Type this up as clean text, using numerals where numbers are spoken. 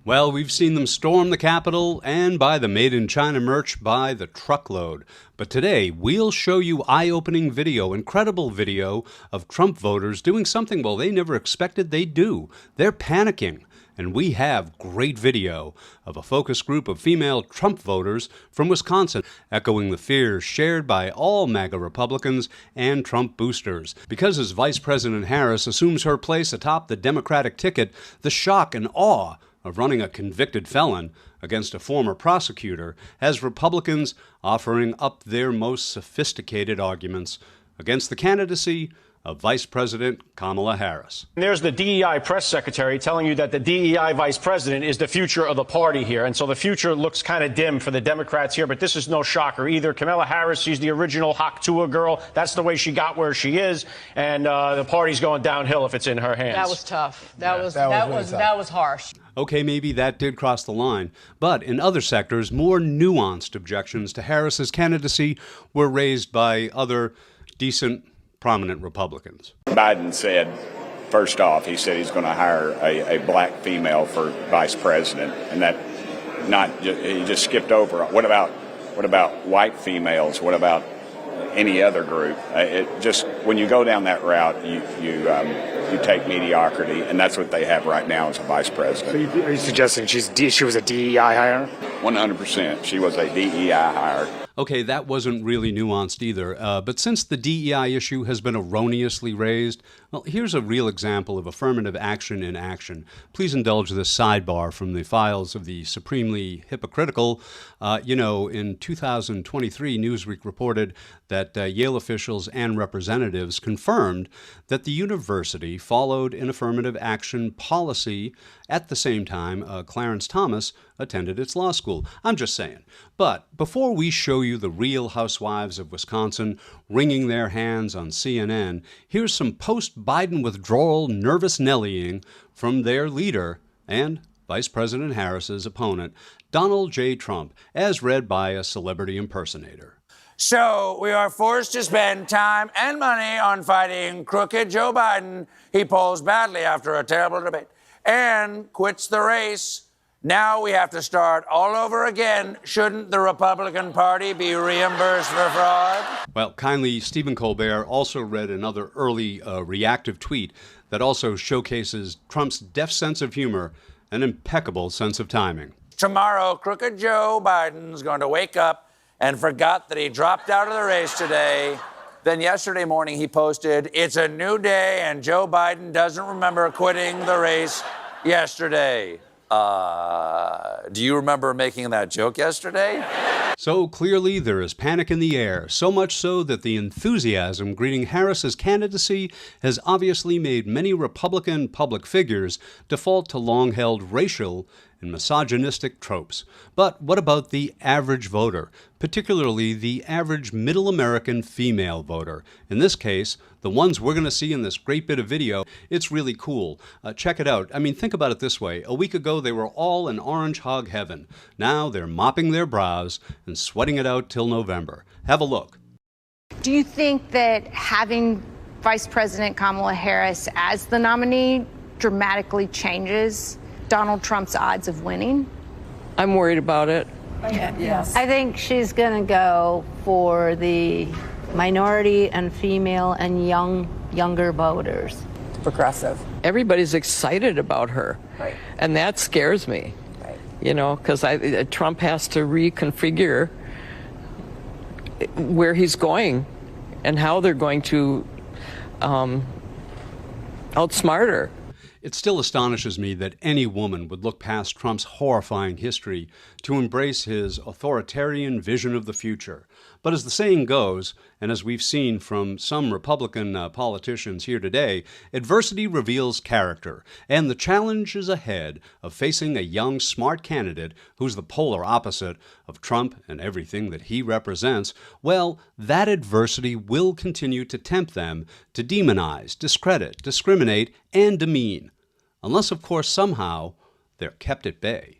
Well, we've seen them storm the Capitol and buy the Made in China merch by the truckload. But today, we'll show you eye-opening video, incredible video of Trump voters doing something, well, they never expected they'd do. They're panicking. And we have great video of a focus group of female Trump voters from Wisconsin, echoing the fears shared by all MAGA Republicans and Trump boosters. Because as Vice President Harris assumes her place atop the Democratic ticket, the shock and awe of running a convicted felon against a former prosecutor has Republicans offering up their most sophisticated arguments against the candidacy of Vice President Kamala Harris. There's the DEI press secretary telling you that the DEI vice president is the future of the party here. And so the future looks kind of dim for the Democrats here, but this is no shocker either. Kamala Harris, she's the original Haktua girl. That's the way she got where she is. And the party's going downhill if it's in her hands. That was tough. That was harsh. Okay, maybe that did cross the line. But in other sectors, more nuanced objections to Harris's candidacy were raised by other decent, prominent Republicans. Biden said, first off, he said he's going to hire a black female for vice president, and that he just skipped over. What about white females? What about any other group? It just, when you go down that route, you take mediocrity, and that's what they have right now as a vice president. So are you suggesting she was a DEI hire? 100%. She was a DEI hire. Okay, that wasn't really nuanced either, but since the DEI issue has been erroneously raised, well, here's a real example of affirmative action in action. Please indulge this sidebar from the files of the supremely hypocritical. In 2023, Newsweek reported that Yale officials and representatives confirmed that the university followed an affirmative action policy at the same time Clarence Thomas attended its law school. I'm just saying. But before we show you the real housewives of Wisconsin wringing their hands on CNN, here's some post-Biden withdrawal nervous nellying from their leader and Vice President Harris's opponent, Donald J. Trump, as read by a celebrity impersonator. So we are forced to spend time and money on fighting crooked Joe Biden. He polls badly after a terrible debate and quits the race. Now we have to start all over again. Shouldn't the Republican Party be reimbursed for fraud? Well, kindly, Stephen Colbert also read another early reactive tweet that also showcases Trump's deft sense of humor and impeccable sense of timing. Tomorrow, crooked Joe Biden's going to wake up and forgot that he dropped out of the race today. Then yesterday morning he posted, "It's a new day and Joe Biden doesn't remember quitting the race yesterday." Do you remember making that joke yesterday? So clearly there is panic in the air, so much so that the enthusiasm greeting Harris's candidacy has obviously made many Republican public figures default to long-held racial and misogynistic tropes. But what about the average voter, particularly the average middle American female voter? In this case, the ones we're going to see in this great bit of video, it's really cool. Check it out. I mean, think about it this way. A week ago, they were all in orange hog heaven. Now they're mopping their brows and sweating it out till November. Have a look. Do you think that having Vice President Kamala Harris as the nominee dramatically changes Donald Trump's odds of winning? I'm worried about it. Yes. I think she's going to go for the minority and female and younger voters. Progressive. Everybody's excited about her. Right. And that scares me. Right. Because Trump has to reconfigure where he's going and how they're going to outsmart her. It still astonishes me that any woman would look past Trump's horrifying history to embrace his authoritarian vision of the future. But as the saying goes, and as we've seen from some Republican politicians here today, adversity reveals character, and the challenge is ahead of facing a young, smart candidate who's the polar opposite of Trump and everything that he represents. Well, that adversity will continue to tempt them to demonize, discredit, discriminate, and demean. Unless, of course, somehow they're kept at bay.